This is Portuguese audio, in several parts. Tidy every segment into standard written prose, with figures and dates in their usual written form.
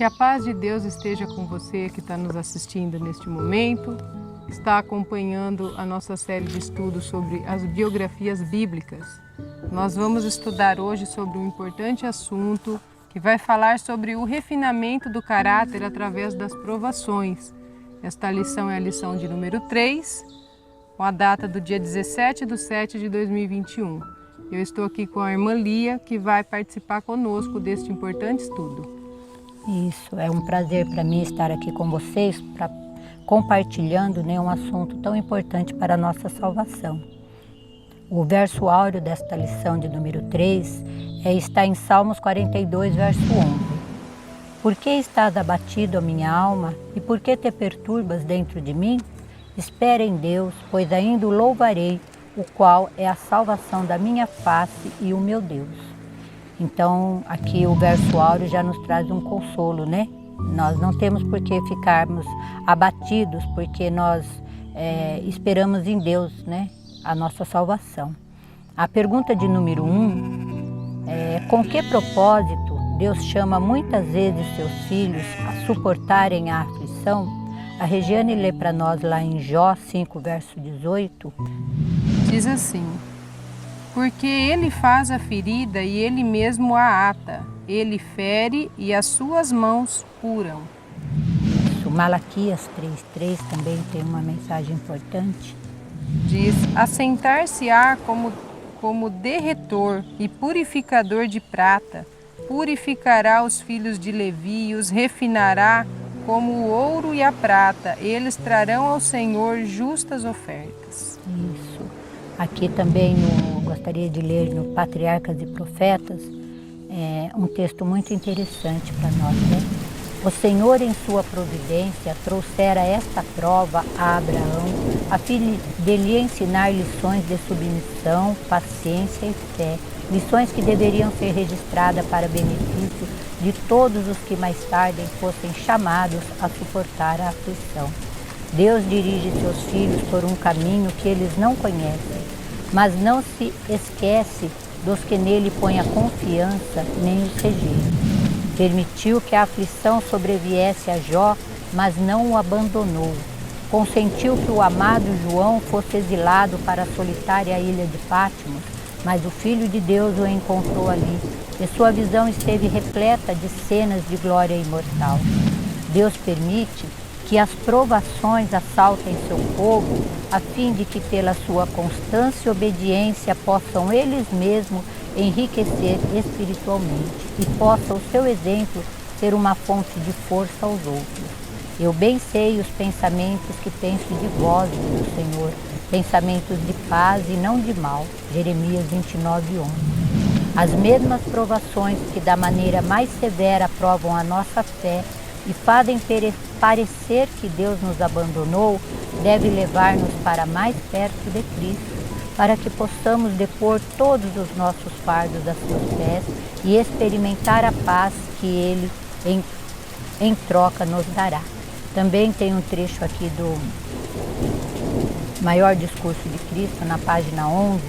Que a paz de Deus esteja com você que está nos assistindo neste momento, está acompanhando a nossa série de estudos sobre as biografias bíblicas. Nós vamos estudar hoje sobre um importante assunto que vai falar sobre o refinamento do caráter através das provações. Esta lição é a lição de número 3, com a data do dia 17/7/2021. Eu estou aqui com a irmã Lia, que vai participar conosco deste importante estudo. Isso, é um prazer para mim estar aqui com vocês, compartilhando um assunto tão importante para a nossa salvação. O verso áureo desta lição de número 3 está em Salmos 42, verso 11. Por que estás abatido, a minha alma, e por que te perturbas dentro de mim? Espera em Deus, pois ainda o louvarei, o qual é a salvação da minha face e o meu Deus. Então, aqui o verso áureo já nos traz um consolo, né? Nós não temos por que ficarmos abatidos, porque nós esperamos em Deus, né? A nossa salvação. A pergunta de número 1 é: com que propósito Deus chama muitas vezes seus filhos a suportarem a aflição? A Regiane lê para nós lá em Jó 5, verso 18. Diz assim: porque ele faz a ferida e ele mesmo a ata, ele fere e as suas mãos curam. Isso, Malaquias 3:3 também tem uma mensagem importante. Diz: assentar-se-á como derretor e purificador de prata, purificará os filhos de Levi e os refinará como o ouro e a prata, eles trarão ao Senhor justas ofertas. Isso. Aqui também gostaria de ler no Patriarcas e Profetas, um texto muito interessante para nós, né? O Senhor, em sua providência, trouxera esta prova a Abraão, a fim de lhe ensinar lições de submissão, paciência e fé, lições que deveriam ser registradas para benefício de todos os que mais tarde fossem chamados a suportar a aflição. Deus dirige seus filhos por um caminho que eles não conhecem, mas não se esquece dos que nele põem a confiança nem os rejeita. Permitiu que a aflição sobreviesse a Jó, mas não o abandonou. Consentiu que o amado João fosse exilado para a solitária ilha de Patmos, mas o Filho de Deus o encontrou ali, e sua visão esteve repleta de cenas de glória imortal. Deus permite que as provações assaltem seu povo, a fim de que pela sua constância e obediência possam eles mesmos enriquecer espiritualmente e possa o seu exemplo ser uma fonte de força aos outros. Eu bem sei os pensamentos que penso de vós, diz o Senhor, pensamentos de paz e não de mal. Jeremias 29:11. As mesmas provações que da maneira mais severa provam a nossa fé e fazem parecer que Deus nos abandonou, deve levar-nos para mais perto de Cristo, para que possamos depor todos os nossos fardos a seus pés e experimentar a paz que Ele, em troca, nos dará. Também tem um trecho aqui do Maior Discurso de Cristo, na página 11.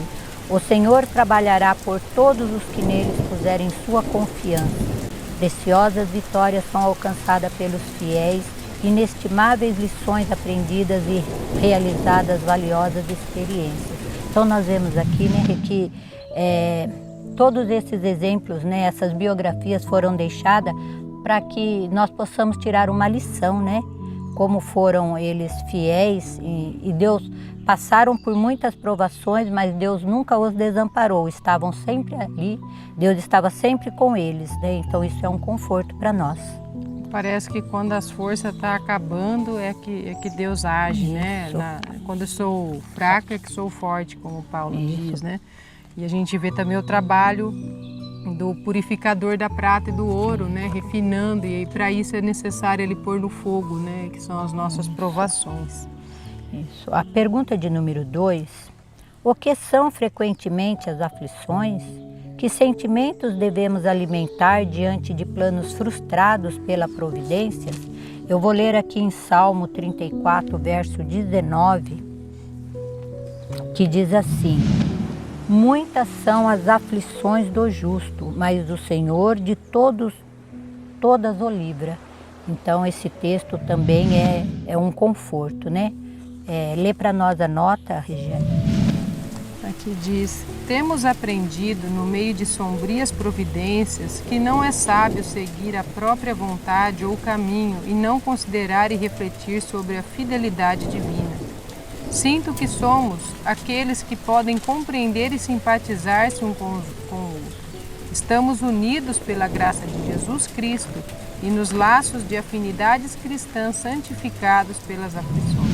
O Senhor trabalhará por todos os que neles puserem sua confiança. Preciosas vitórias são alcançadas pelos fiéis, inestimáveis lições aprendidas e realizadas valiosas experiências. Então nós vemos aqui, que todos esses exemplos, essas biografias foram deixadas para que nós possamos tirar uma lição, como foram eles fiéis e Deus passaram por muitas provações, mas Deus nunca os desamparou, estavam sempre ali, Deus estava sempre com eles, então isso é um conforto para nós. Parece que quando as forças estão acabando é que Deus age, quando eu sou fraca é que sou forte, como Paulo diz, E a gente vê também o trabalho do purificador da prata e do ouro, refinando, e para isso é necessário ele pôr no fogo, que são as nossas provações. Isso. A pergunta de número 2: o que são frequentemente as aflições? Que sentimentos devemos alimentar diante de planos frustrados pela providência? Eu vou ler aqui em Salmo 34, verso 19, que diz assim: muitas são as aflições do justo, mas o Senhor de todos todas o livra. Então esse texto também é um conforto, né? Lê para nós a nota, Regiane. Aqui diz: temos aprendido no meio de sombrias providências que não é sábio seguir a própria vontade ou caminho e não considerar e refletir sobre a fidelidade divina. Sinto que somos aqueles que podem compreender e simpatizar-se um com o outro. Estamos unidos pela graça de Jesus Cristo e nos laços de afinidades cristãs santificados pelas aflições.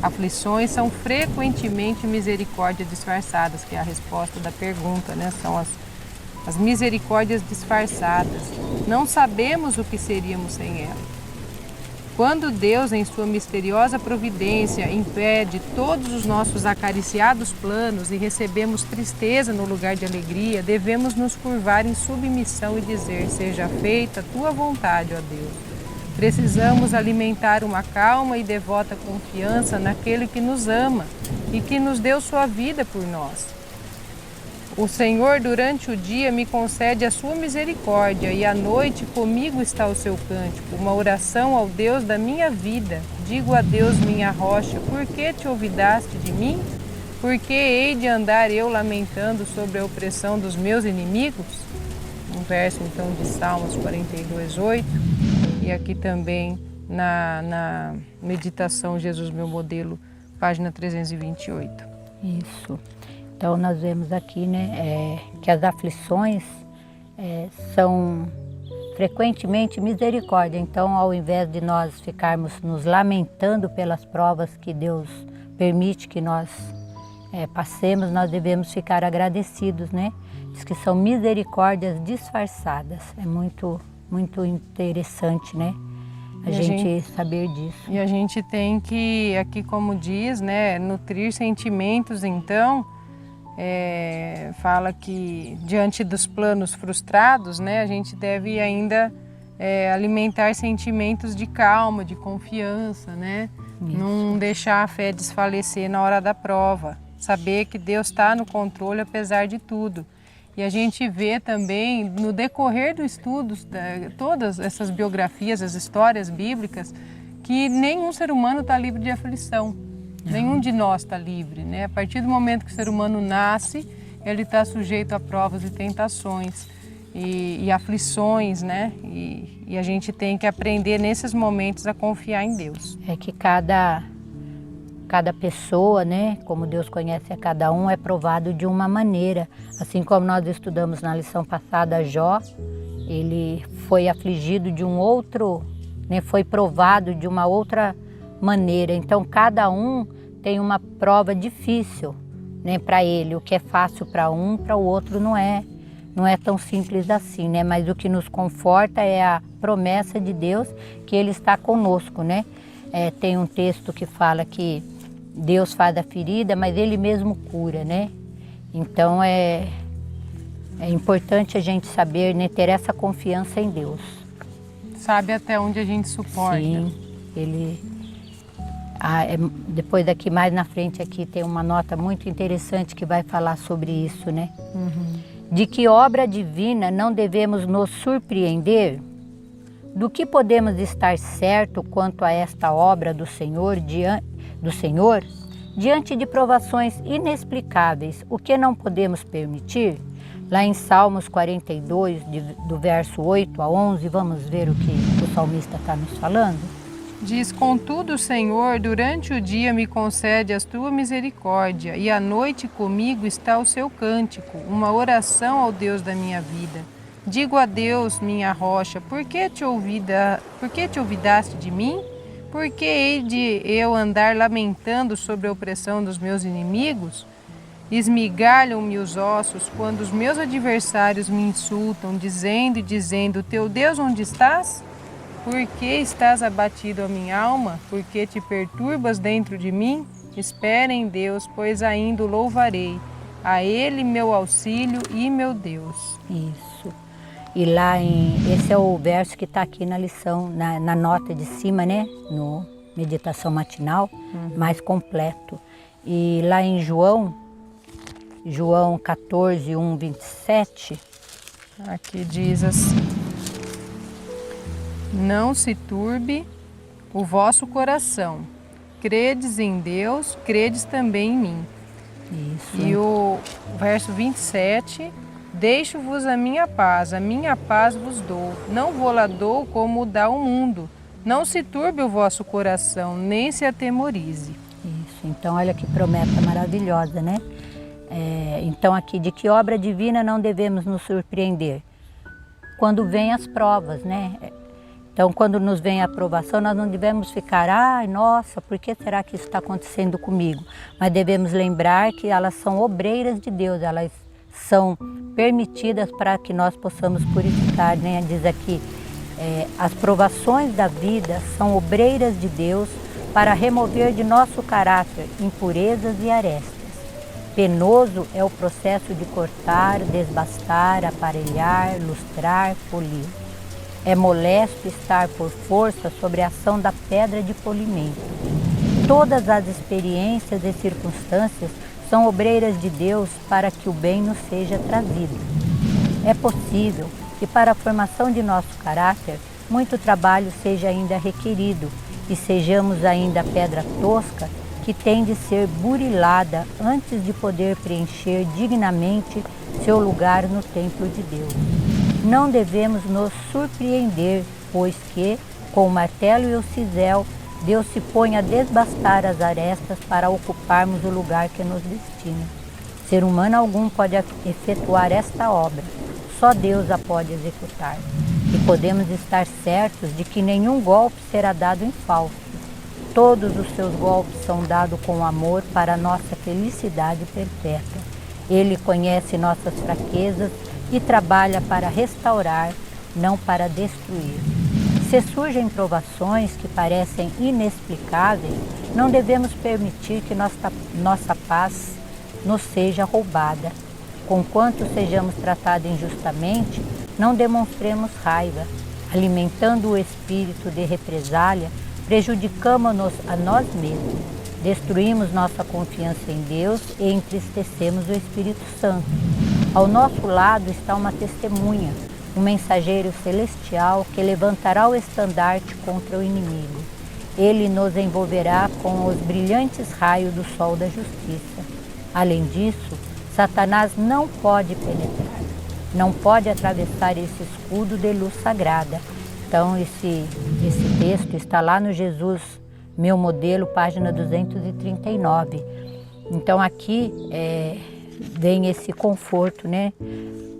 Aflições são frequentemente misericórdias disfarçadas, que é a resposta da pergunta, né? São as misericórdias disfarçadas. Não sabemos o que seríamos sem ela. Quando Deus, em sua misteriosa providência, impede todos os nossos acariciados planos e recebemos tristeza no lugar de alegria, devemos nos curvar em submissão e dizer: seja feita a tua vontade, ó Deus. Precisamos alimentar uma calma e devota confiança naquele que nos ama e que nos deu sua vida por nós. O Senhor, durante o dia, me concede a sua misericórdia e à noite comigo está o seu cântico, uma oração ao Deus da minha vida. Digo a Deus, minha rocha: por que te olvidaste de mim? Por que hei de andar eu lamentando sobre a opressão dos meus inimigos? Um verso então de Salmos 42:8, e aqui também na meditação Jesus Meu Modelo, página 328. Isso. Então nós vemos aqui, né, que as aflições são frequentemente misericórdia. Então, ao invés de nós ficarmos nos lamentando pelas provas que Deus permite que nós passemos, nós devemos ficar agradecidos, né? Diz que são misericórdias disfarçadas. É muito, muito interessante, né? A gente saber disso. E a gente tem que, aqui como diz, né, nutrir sentimentos, então, fala que diante dos planos frustrados, né, a gente deve ainda alimentar sentimentos de calma, de confiança, né? Isso. Não deixar a fé desfalecer na hora da prova. Saber que Deus está no controle apesar de tudo. E a gente vê também, no decorrer dos estudos, todas essas biografias, as histórias bíblicas, que nenhum ser humano está livre de aflição. Não. Nenhum de nós está livre, né? A partir do momento que o ser humano nasce, ele está sujeito a provas e tentações e aflições, né? E a gente tem que aprender nesses momentos a confiar em Deus. É que cada pessoa, né, como Deus conhece a cada um, é provado de uma maneira. Assim como nós estudamos na lição passada, Jó, ele foi afligido de um outro, né, foi provado de uma outra maneira. Então, cada um tem uma prova difícil, né, para ele. O que é fácil para um, para o outro não é tão simples assim, né? Mas o que nos conforta é a promessa de Deus que Ele está conosco, né? Tem um texto que fala que Deus faz a ferida, mas Ele mesmo cura, né? Então é importante a gente saber, né, ter essa confiança em Deus. Sabe até onde a gente suporta. Sim, Ele... depois daqui, mais na frente aqui, tem uma nota muito interessante que vai falar sobre isso, né? Uhum. De que obra divina não devemos nos surpreender? Do que podemos estar certo quanto a esta obra do Senhor, diante de provações inexplicáveis, o que não podemos permitir? Lá em Salmos 42, do verso 8 a 11, vamos ver o que o salmista está nos falando? Diz: contudo, Senhor, durante o dia me concede a tua misericórdia, e à noite comigo está o seu cântico, uma oração ao Deus da minha vida. Digo a Deus, minha rocha: por que te olvidaste de mim? Por que hei de eu andar lamentando sobre a opressão dos meus inimigos? Esmigalham-me os ossos quando os meus adversários me insultam, dizendo: teu Deus onde estás? Por que estás abatido a minha alma? Por que te perturbas dentro de mim? Espera em Deus, pois ainda o louvarei. A Ele meu auxílio e meu Deus. Isso. E lá esse é o verso que está aqui na lição, na nota de cima, né? No meditação matinal, mais completo. E lá em João 14, 1, 27. Aqui diz assim: não se turbe o vosso coração. Credes em Deus, credes também em mim. Isso. E o verso 27, deixo-vos a minha paz vos dou. Não vou-la dou como dá o mundo. Não se turbe o vosso coração, nem se atemorize. Isso, então olha que promessa maravilhosa, né? Então aqui, de que obra divina não devemos nos surpreender? Quando vêm as provas, né? Então quando nos vem a aprovação, nós não devemos ficar, ai, nossa, por que será que isso está acontecendo comigo? Mas devemos lembrar que elas são obreiras de Deus, elas são permitidas para que nós possamos purificar, né? Diz aqui, as provações da vida são obreiras de Deus para remover de nosso caráter impurezas e arestas. Penoso é o processo de cortar, desbastar, aparelhar, lustrar, polir. É molesto estar por força sobre a ação da pedra de polimento. Todas as experiências e circunstâncias são obreiras de Deus para que o bem nos seja trazido. É possível que para a formação de nosso caráter muito trabalho seja ainda requerido e sejamos ainda pedra tosca que tem de ser burilada antes de poder preencher dignamente seu lugar no templo de Deus. Não devemos nos surpreender, pois que, com o martelo e o cisel, Deus se põe a desbastar as arestas para ocuparmos o lugar que nos destina. Ser humano algum pode efetuar esta obra, só Deus a pode executar. E podemos estar certos de que nenhum golpe será dado em falso. Todos os seus golpes são dados com amor para a nossa felicidade perpétua. Ele conhece nossas fraquezas e trabalha para restaurar, não para destruir. Se surgem provações que parecem inexplicáveis, não devemos permitir que nossa paz nos seja roubada. Conquanto sejamos tratados injustamente, não demonstremos raiva. Alimentando o espírito de represália, prejudicamos-nos a nós mesmos. Destruímos nossa confiança em Deus e entristecemos o Espírito Santo. Ao nosso lado está uma testemunha, um mensageiro celestial que levantará o estandarte contra o inimigo. Ele nos envolverá com os brilhantes raios do sol da justiça. Além disso, Satanás não pode penetrar, não pode atravessar esse escudo de luz sagrada. Então esse texto está lá no Jesus, Meu Modelo, página 239. Então aqui vem esse conforto, né?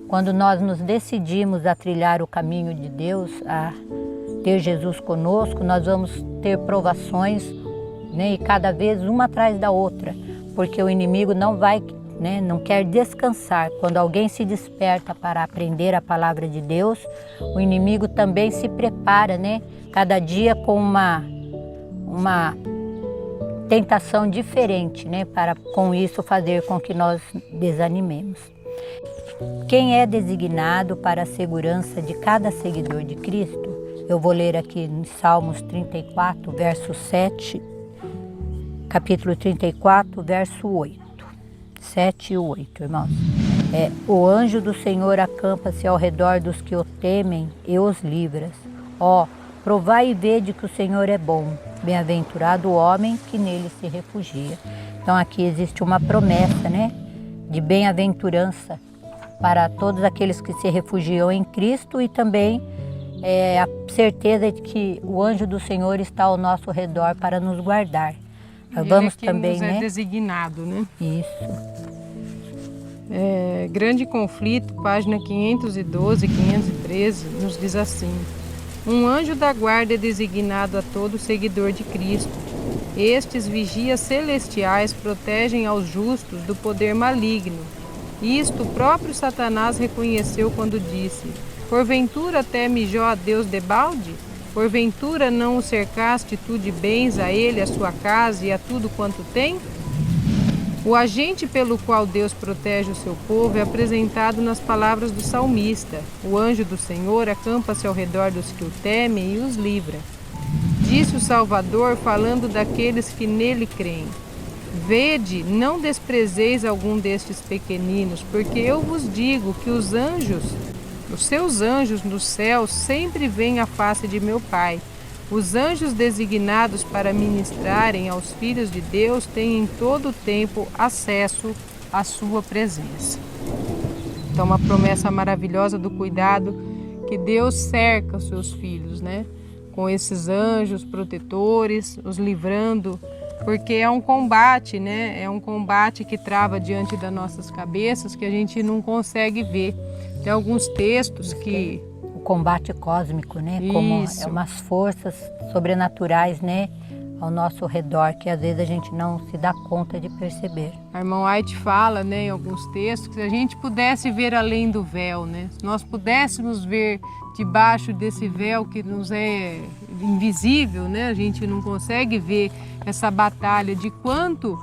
Quando nós nos decidimos a trilhar o caminho de Deus, a ter Jesus conosco, nós vamos ter provações, né? E cada vez uma atrás da outra, porque o inimigo não vai, né? Não quer descansar. Quando alguém se desperta para aprender a palavra de Deus, o inimigo também se prepara, né? Cada dia com uma tentação diferente, né? Para com isso fazer com que nós desanimemos. Quem é designado para a segurança de cada seguidor de Cristo? Eu vou ler aqui em Salmos 34, verso 7, capítulo 34, verso 8. 7 e 8, irmãos. O anjo do Senhor acampa-se ao redor dos que o temem e os livra. Provai e vede que o Senhor é bom. Bem-aventurado o homem que nele se refugia. Então aqui existe uma promessa, né, de bem-aventurança para todos aqueles que se refugiam em Cristo e também a certeza de que o anjo do Senhor está ao nosso redor para nos guardar. Vamos também, nos é designado, né? Isso. Grande Conflito, página 512 e 513, nos diz assim: um anjo da guarda é designado a todo seguidor de Cristo. Estes vigias celestiais protegem aos justos do poder maligno. Isto o próprio Satanás reconheceu quando disse: porventura teme Jó a Deus debalde? Porventura não o cercaste tu de bens a ele, a sua casa e a tudo quanto tem? O agente pelo qual Deus protege o seu povo é apresentado nas palavras do salmista: o anjo do Senhor acampa-se ao redor dos que o temem e os livra. Disse o Salvador, falando daqueles que nele creem: vede, não desprezeis algum destes pequeninos, porque eu vos digo que os anjos Os seus anjos no céu sempre veem a face de meu Pai. Os anjos designados para ministrarem aos filhos de Deus têm em todo o tempo acesso à sua presença. Então, uma promessa maravilhosa do cuidado que Deus cerca os seus filhos, né? Com esses anjos protetores, os livrando, porque é um combate, né? É um combate que trava diante das nossas cabeças que a gente não consegue ver. Tem alguns textos que... O combate cósmico, né? Isso. Como é umas forças sobrenaturais, né? Ao nosso redor, que às vezes a gente não se dá conta de perceber. A irmã White fala, né, em alguns textos, que se a gente pudesse ver além do véu, né? Se nós pudéssemos ver debaixo desse véu que nos é invisível, né? A gente não consegue ver essa batalha de quanto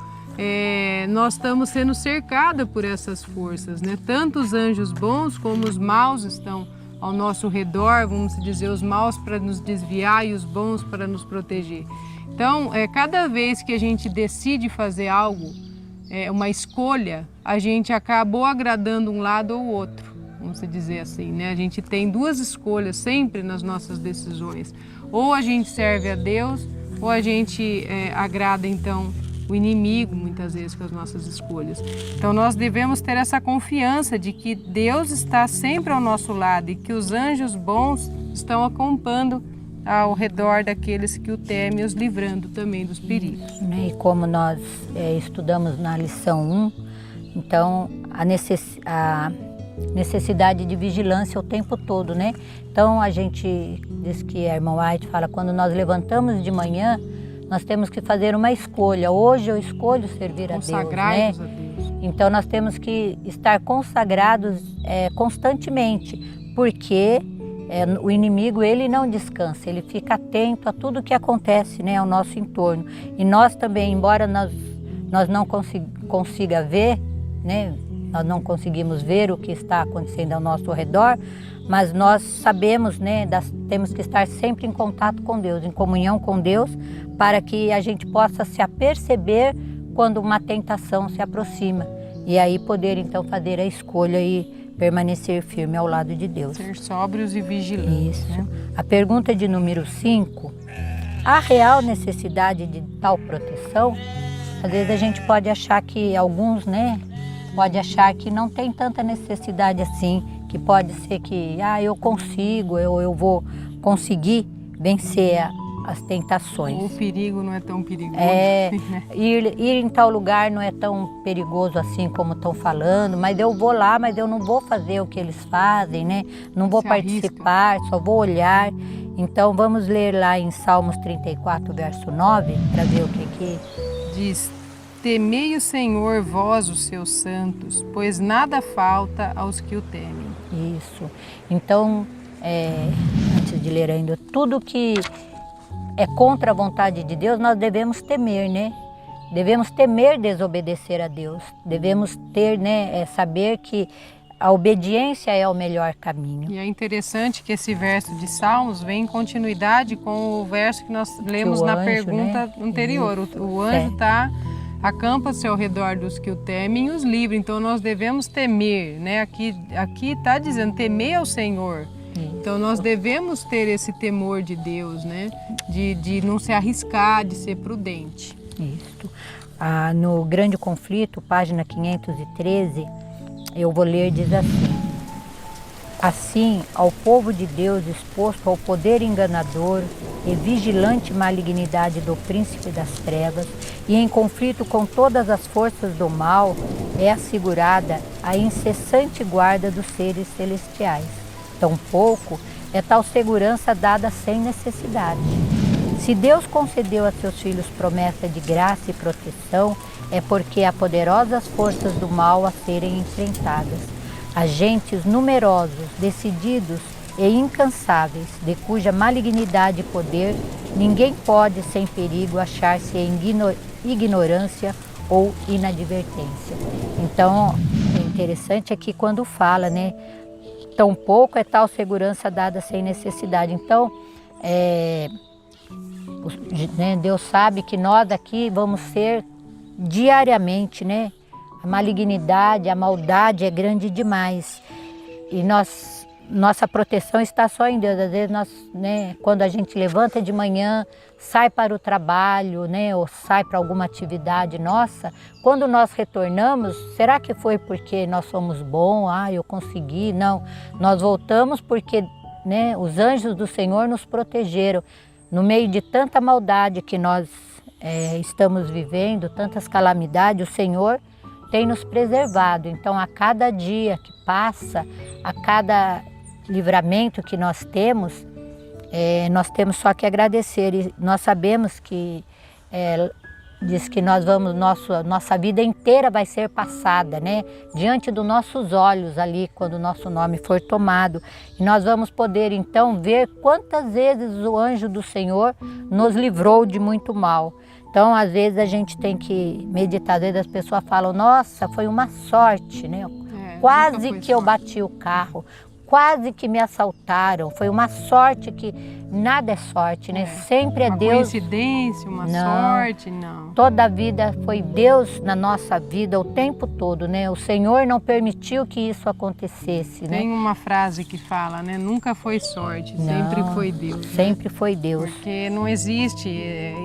nós estamos sendo cercados por essas forças, né? Tanto os anjos bons como os maus estão ao nosso redor, vamos dizer, os maus para nos desviar e os bons para nos proteger. Então, cada vez que a gente decide fazer algo, uma escolha, a gente acabou agradando um lado ou outro, vamos dizer assim, né? A gente tem duas escolhas sempre nas nossas decisões. Ou a gente serve a Deus, ou a gente agrada, então, o inimigo, muitas vezes, com as nossas escolhas. Então, nós devemos ter essa confiança de que Deus está sempre ao nosso lado e que os anjos bons estão acompanhando ao redor daqueles que o temem, os livrando também dos perigos. E como nós estudamos na lição 1, então a necessidade de vigilância o tempo todo, né? Então a gente diz que a irmã White fala, quando nós levantamos de manhã, nós temos que fazer uma escolha. Hoje eu escolho servir a Deus, né? Consagrados a Deus. Então nós temos que estar consagrados constantemente, porque o inimigo, ele não descansa, ele fica atento a tudo que acontece, né, ao nosso entorno. E nós também, embora nós não consiga ver, né, nós não conseguimos ver o que está acontecendo ao nosso redor, mas nós sabemos, né, temos que estar sempre em contato com Deus, em comunhão com Deus, para que a gente possa se aperceber quando uma tentação se aproxima. E aí poder então fazer a escolha e permanecer firme ao lado de Deus. Ser sóbrios e vigilantes. Isso. Né? A pergunta de número 5, há real necessidade de tal proteção? Às vezes a gente pode achar que alguns, né, pode achar que não tem tanta necessidade assim, que pode ser que, eu consigo, eu vou conseguir vencer as tentações. O perigo não é tão perigoso. Né? Ir em tal lugar não é tão perigoso assim como estão falando, mas eu vou lá, mas eu não vou fazer o que eles fazem, né? Não vou participar, só vou olhar. Então vamos ler lá em Salmos 34, verso 9, para ver o que diz. Temei o Senhor, vós os seus santos, pois nada falta aos que o temem. Isso. Então, antes de ler ainda, tudo que é contra a vontade de Deus, nós devemos temer, né? Devemos temer desobedecer a Deus. Devemos ter, né, saber que a obediência é o melhor caminho. E é interessante que esse verso de Salmos vem em continuidade com o verso que nós lemos na pergunta, né, anterior. O anjo acampa-se ao redor dos que o temem e os livra. Então nós devemos temer, né? Aqui está dizendo, temer ao Senhor. Então nós devemos ter esse temor de Deus, né? De não se arriscar, de ser prudente. Isso. No Grande Conflito, página 513, eu vou ler, diz assim: assim, ao povo de Deus exposto ao poder enganador e vigilante malignidade do príncipe das trevas e em conflito com todas as forças do mal, é assegurada a incessante guarda dos seres celestiais. Tampouco é tal segurança dada sem necessidade. Se Deus concedeu a seus filhos promessa de graça e proteção, é porque há poderosas forças do mal a serem enfrentadas. Agentes numerosos, decididos e incansáveis, de cuja malignidade e poder ninguém pode, sem perigo, achar-se em ignorância ou inadvertência. Então, é interessante aqui quando fala, né? Tampouco é tal segurança dada sem necessidade. Então, Deus sabe que nós aqui vamos ser diariamente, né? A malignidade, a maldade é grande demais. E nós nossa proteção está só em Deus. Às vezes nós, né, quando a gente levanta de manhã, sai para o trabalho, né, ou sai para alguma atividade nossa, quando nós retornamos, será que foi porque nós somos bons? Eu consegui? Não, nós voltamos porque, né, os anjos do Senhor nos protegeram. No meio de tanta maldade que nós estamos vivendo, tantas calamidades, o Senhor tem nos preservado. Então, a cada dia que passa, a cada livramento que nós temos só que agradecer. E nós sabemos que diz que nós vamos, nossa vida inteira vai ser passada, né? Diante dos nossos olhos ali, quando o nosso nome for tomado. E nós vamos poder então ver quantas vezes o anjo do Senhor nos livrou de muito mal. Então, às vezes a gente tem que meditar, às vezes as pessoas falam, nossa, foi uma sorte, né? Quase que eu bati o carro, quase que me assaltaram, foi uma sorte que nada é sorte, né? Sempre é uma Deus. Coincidência, uma sorte, não. Toda a vida foi Deus na nossa vida o tempo todo, né? O Senhor não permitiu que isso acontecesse, né? Tem uma frase que fala, né? Nunca foi sorte, sempre foi Deus. Sempre foi Deus. Porque não existe,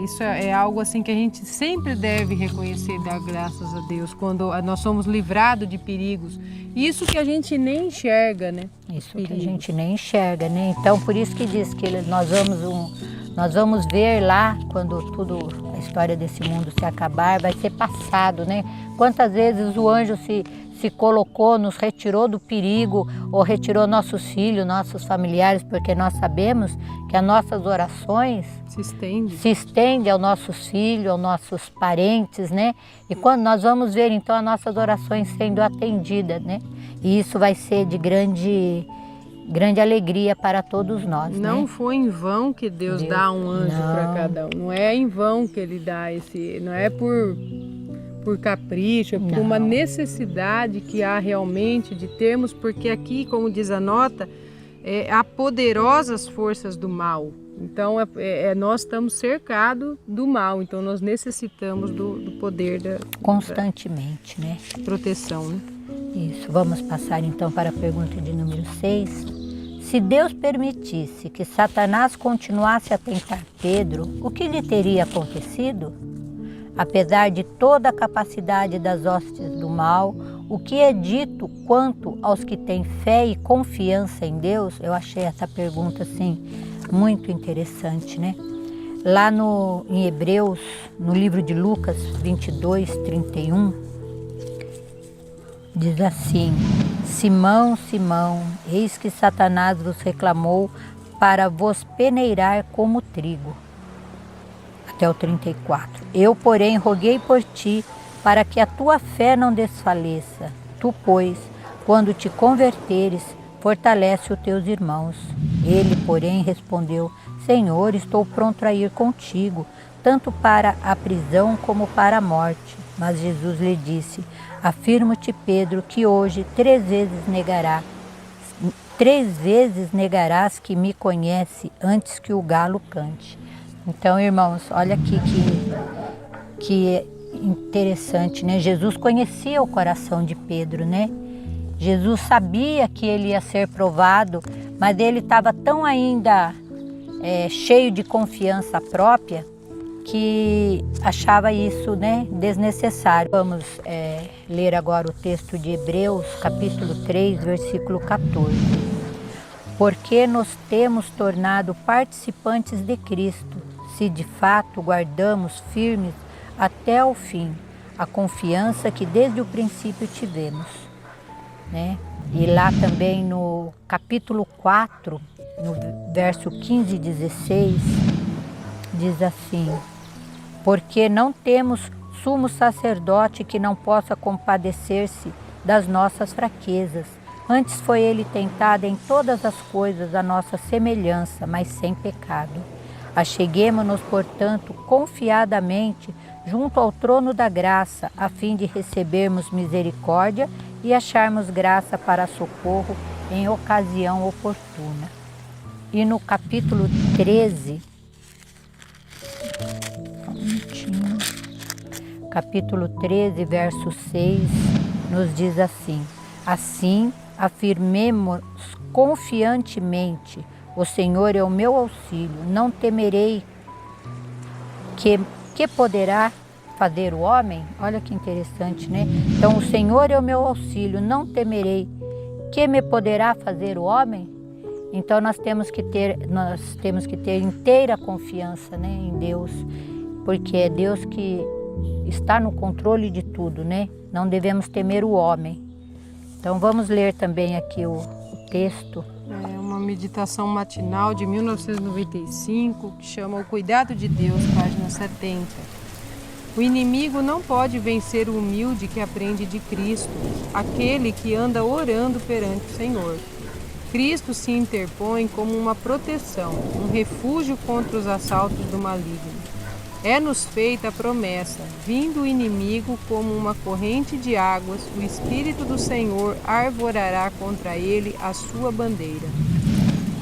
isso é algo assim que a gente sempre deve reconhecer, dar graças a Deus, quando nós somos livrados de perigos. Isso que a gente nem enxerga, né? Isso que a gente nem enxerga, né? Então, por isso que diz que nós vamos ver lá, quando a história desse mundo se acabar, vai ser passado, né? Quantas vezes o anjo se colocou, nos retirou do perigo, ou retirou nossos filhos, nossos familiares, porque nós sabemos que as nossas orações se estendem aos nossos filhos, aos nossos parentes, né? E quando nós vamos ver, então, as nossas orações sendo atendidas, né? E isso vai ser de grande alegria para todos nós. Não foi em vão que Deus dá um anjo para cada um. Não é em vão que Ele dá não é por capricho, é por uma necessidade que há realmente de termos, porque aqui, como diz a nota, há poderosas forças do mal. Então, nós estamos cercados do mal, então nós necessitamos do poder constantemente, né? Proteção, né? Isso. Vamos passar então para a pergunta de número 6. Se Deus permitisse que Satanás continuasse a tentar Pedro, o que lhe teria acontecido? Apesar de toda a capacidade das hostes do mal, o que é dito quanto aos que têm fé e confiança em Deus? Eu achei essa pergunta assim muito interessante, né? Lá em Hebreus, no livro de Lucas 22:31, diz assim: Simão, Simão, eis que Satanás vos reclamou para vos peneirar como trigo. Até o 34. Eu, porém, roguei por ti, para que a tua fé não desfaleça. Tu, pois, quando te converteres, fortalece os teus irmãos. Ele, porém, respondeu: Senhor, estou pronto a ir contigo, tanto para a prisão como para a morte. Mas Jesus lhe disse: Afirmo-te, Pedro, que hoje 3 vezes negarás que me conhece antes que o galo cante. Então, irmãos, olha aqui que interessante, né? Jesus conhecia o coração de Pedro, né? Jesus sabia que ele ia ser provado, mas ele estava tão ainda cheio de confiança própria que achava isso, né, desnecessário. Vamos ler agora o texto de Hebreus, capítulo 3, versículo 14. Porque nos temos tornado participantes de Cristo, se de fato guardamos firmes até o fim a confiança que desde o princípio tivemos, né? E lá também no capítulo 4, no verso 15 e 16, diz assim: Porque não temos sumo sacerdote que não possa compadecer-se das nossas fraquezas. Antes foi ele tentado em todas as coisas a nossa semelhança, mas sem pecado. Acheguemo-nos, portanto, confiadamente junto ao trono da graça, a fim de recebermos misericórdia e acharmos graça para socorro em ocasião oportuna. E no capítulo 13, capítulo 13, verso 6, nos diz assim: Assim, afirmemos confiantemente. O Senhor é o meu auxílio, não temerei. Que poderá fazer o homem? Olha que interessante, né? Então, o Senhor é o meu auxílio, não temerei. Que me poderá fazer o homem? Então, nós temos que ter inteira confiança, né, em Deus, porque é Deus que está no controle de tudo, né? Não devemos temer o homem. Então, vamos ler também aqui o texto. É uma meditação matinal de 1995, que chama O Cuidado de Deus, página 70. O inimigo não pode vencer o humilde que aprende de Cristo, aquele que anda orando perante o Senhor. Cristo se interpõe como uma proteção, um refúgio contra os assaltos do maligno. É-nos feita a promessa, vindo o inimigo como uma corrente de águas, o Espírito do Senhor arvorará contra ele a sua bandeira.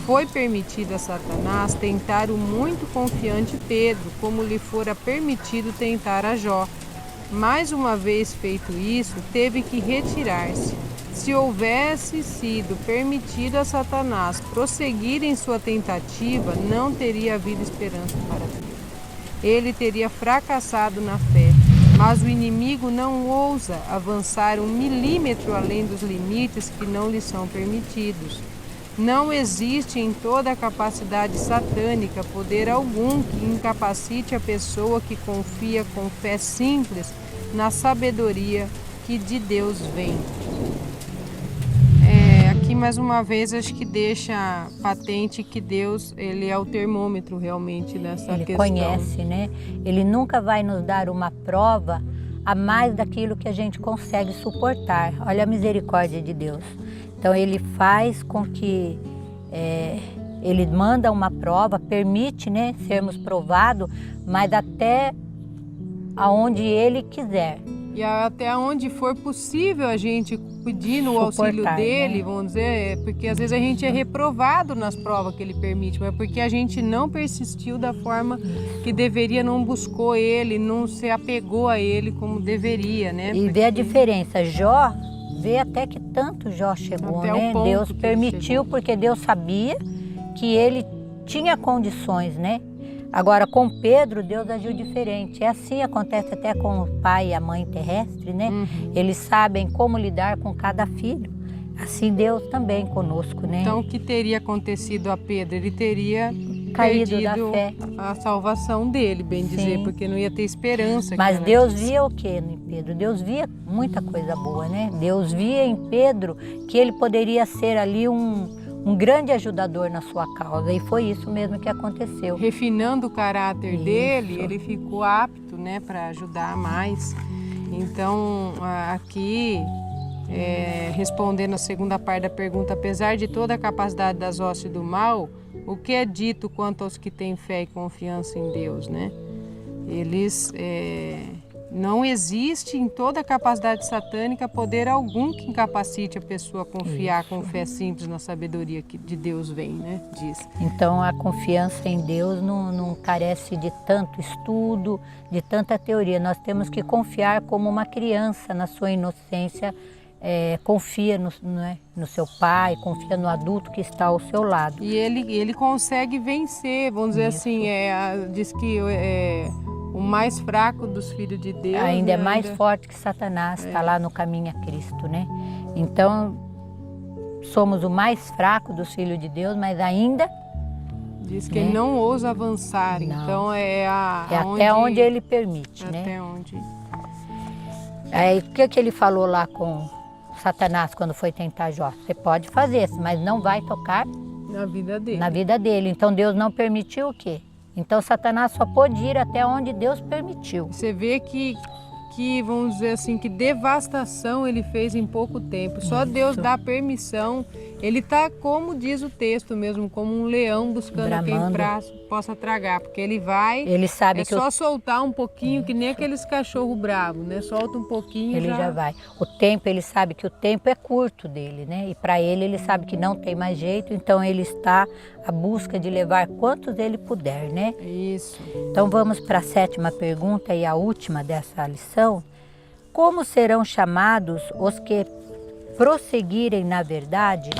Foi permitido a Satanás tentar o muito confiante Pedro, como lhe fora permitido tentar a Jó. Mais uma vez feito isso, teve que retirar-se. Se houvesse sido permitido a Satanás prosseguir em sua tentativa, não teria havido esperança para Pedro. Ele teria fracassado na fé, mas o inimigo não ousa avançar 1 milímetro além dos limites que não lhe são permitidos. Não existe em toda a capacidade satânica poder algum que incapacite a pessoa que confia com fé simples na sabedoria que de Deus vem. Aqui mais uma vez acho que deixa patente que Deus, ele é o termômetro realmente nessa questão. Ele conhece, né? Ele nunca vai nos dar uma prova a mais daquilo que a gente consegue suportar. Olha a misericórdia de Deus. Então ele faz com que ele manda uma prova, permite, né, sermos provados, mas até aonde ele quiser. E até onde for possível a gente pedir no auxílio dele, né? Vamos dizer, porque às vezes a gente é reprovado nas provas que ele permite, mas porque a gente não persistiu da forma que deveria, não buscou ele, não se apegou a ele como deveria, né? E vê a diferença, Jó, vê até que tanto Jó chegou, até né? Deus permitiu, porque Deus sabia que ele tinha condições, né? Agora, com Pedro, Deus agiu diferente. É assim, acontece até com o pai e a mãe terrestre, né? Eles sabem como lidar com cada filho. Assim, Deus também conosco, né? Então, o que teria acontecido a Pedro? Ele teria caído da fé. A salvação dele, bem dizer, porque não ia ter esperança. Mas Deus via o que em Pedro? Deus via muita coisa boa, né? Deus via em Pedro que ele poderia ser ali um grande ajudador na sua causa, e foi isso mesmo que aconteceu. Refinando o caráter dele, ele ficou apto, né, para ajudar mais. Então, aqui, respondendo a segunda parte da pergunta, apesar de toda a capacidade das hostes do mal, o que é dito quanto aos que têm fé e confiança em Deus, né? Eles... Não existe em toda a capacidade satânica poder algum que incapacite a pessoa a confiar com fé simples na sabedoria que de Deus vem, né? Diz. Então a confiança em Deus não carece de tanto estudo, de tanta teoria. Nós temos que confiar como uma criança na sua inocência, confia no seu pai, confia no adulto que está ao seu lado. E ele consegue vencer, vamos dizer assim, diz que o mais fraco dos filhos de Deus... Ainda é mais forte que Satanás, está lá no caminho a Cristo, né? Então, somos o mais fraco dos filhos de Deus, mas ainda... Diz que ele não ousa avançar, não. Então até onde ele permite, né? Até onde... Aí, o que ele falou lá com Satanás quando foi tentar Jó? Você pode fazer, mas não vai tocar... Na vida dele. Na vida dele. Então, Deus não permitiu o quê? Então Satanás só pôde ir até onde Deus permitiu. Você vê que vamos dizer assim, que devastação ele fez em pouco tempo. Só Deus dá permissão. Ele está, como diz o texto mesmo, como um leão buscando bramando. Quem possa tragar. Porque ele vai, ele sabe que só soltar um pouquinho, que nem aqueles cachorros bravos, né? Solta um pouquinho ele já vai. O tempo, ele sabe que o tempo é curto dele, né? E para ele sabe que não tem mais jeito, então ele está à busca de levar quantos ele puder, né? Isso. Então vamos para a 7ª pergunta e a última dessa lição. Como serão chamados os que prosseguirem na verdade?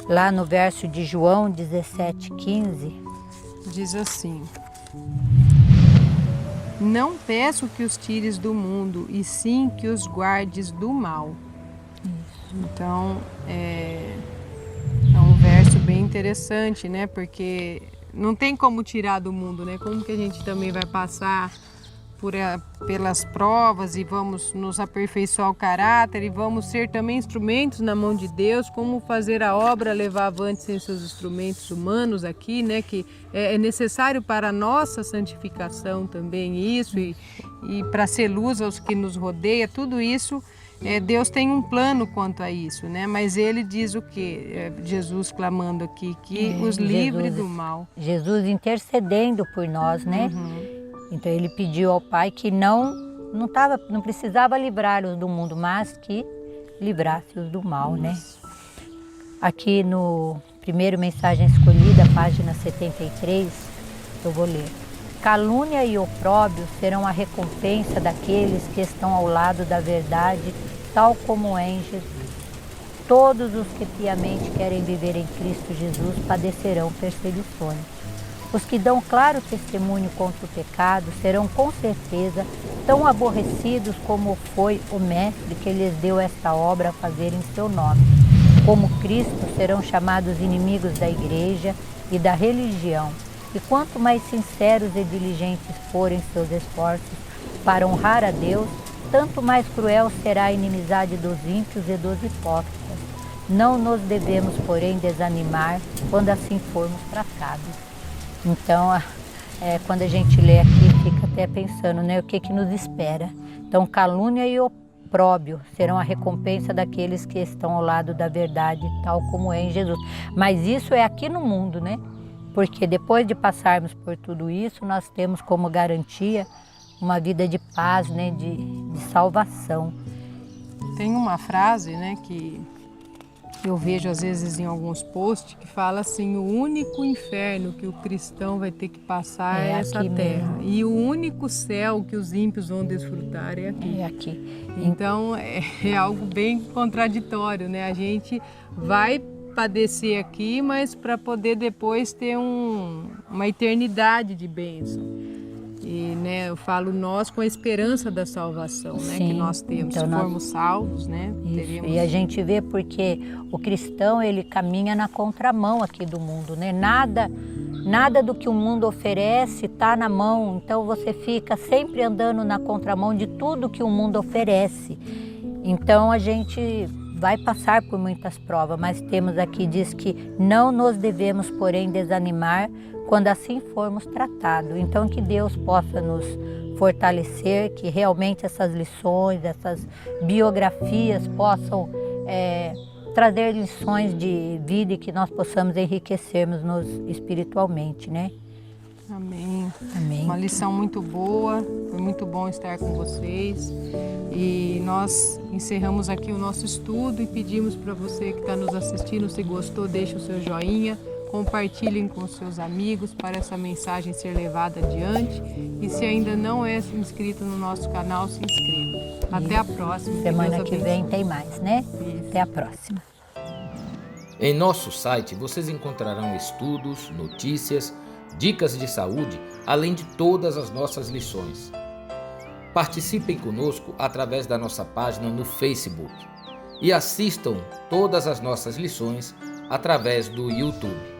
lá no verso de João 17,15. Diz assim: não peço que os tires do mundo, e sim que os guardes do mal. Então, é um verso bem interessante, né? Porque não tem como tirar do mundo, né? Como que a gente também vai passar pelas provas e vamos nos aperfeiçoar o caráter e vamos ser também instrumentos na mão de Deus, como fazer a obra levar avante sem seus instrumentos humanos aqui, né? Que é necessário para a nossa santificação também isso e para ser luz aos que nos rodeia, tudo isso. Deus tem um plano quanto a isso, né? Mas ele diz o quê? Jesus clamando aqui, que os livre do mal. Jesus intercedendo por nós, né? Então ele pediu ao Pai que não precisava livrá-los do mundo, mas que livrasse-os do mal, né? Aqui no primeiro Mensagem Escolhida, página 73, eu vou ler. Calúnia e opróbio serão a recompensa daqueles que estão ao lado da verdade, tal como é em Jesus. Todos os que piamente querem viver em Cristo Jesus padecerão perseguições. Os que dão claro testemunho contra o pecado serão com certeza tão aborrecidos como foi o Mestre que lhes deu esta obra a fazer em seu nome. Como Cristo, serão chamados inimigos da Igreja e da religião. E quanto mais sinceros e diligentes forem seus esforços para honrar a Deus, tanto mais cruel será a inimizade dos ímpios e dos hipócritas. Não nos devemos, porém, desanimar quando assim formos tratados. Então, quando a gente lê aqui, fica até pensando, né, o que nos espera. Então, calúnia e opróbio serão a recompensa daqueles que estão ao lado da verdade, tal como é em Jesus. Mas isso é aqui no mundo, né? Porque depois de passarmos por tudo isso, nós temos como garantia uma vida de paz, né, de salvação. Tem uma frase, né, que eu vejo às vezes em alguns posts que fala assim: o único inferno que o cristão vai ter que passar é essa terra. Mesmo. E o único céu que os ímpios vão desfrutar é aqui. É aqui. Então é algo bem contraditório, né? A gente vai padecer aqui, mas para poder depois ter uma eternidade de bênção. E, né, eu falo nós com a esperança da salvação, né, que nós temos. Então, se formos salvos, né, teremos... E a gente vê porque o cristão, ele caminha na contramão aqui do mundo, né? Nada do que o mundo oferece está na mão. Então você fica sempre andando na contramão de tudo que o mundo oferece. Então a gente vai passar por muitas provas, mas temos aqui, diz que não nos devemos, porém, desanimar quando assim formos tratados. Então que Deus possa nos fortalecer, que realmente essas lições, essas biografias possam trazer lições de vida e que nós possamos enriquecermos-nos espiritualmente, né? Amém. Amém. Uma lição muito boa, foi muito bom estar com vocês. E nós encerramos aqui o nosso estudo e pedimos para você que está nos assistindo, se gostou, deixe o seu joinha, compartilhem com seus amigos para essa mensagem ser levada adiante. E se ainda não é inscrito no nosso canal, se inscreva. Até a próxima. Semana que vem tem mais, né? Isso. Até a próxima. Em nosso site vocês encontrarão estudos, notícias, dicas de saúde, além de todas as nossas lições. Participem conosco através da nossa página no Facebook e assistam todas as nossas lições através do YouTube.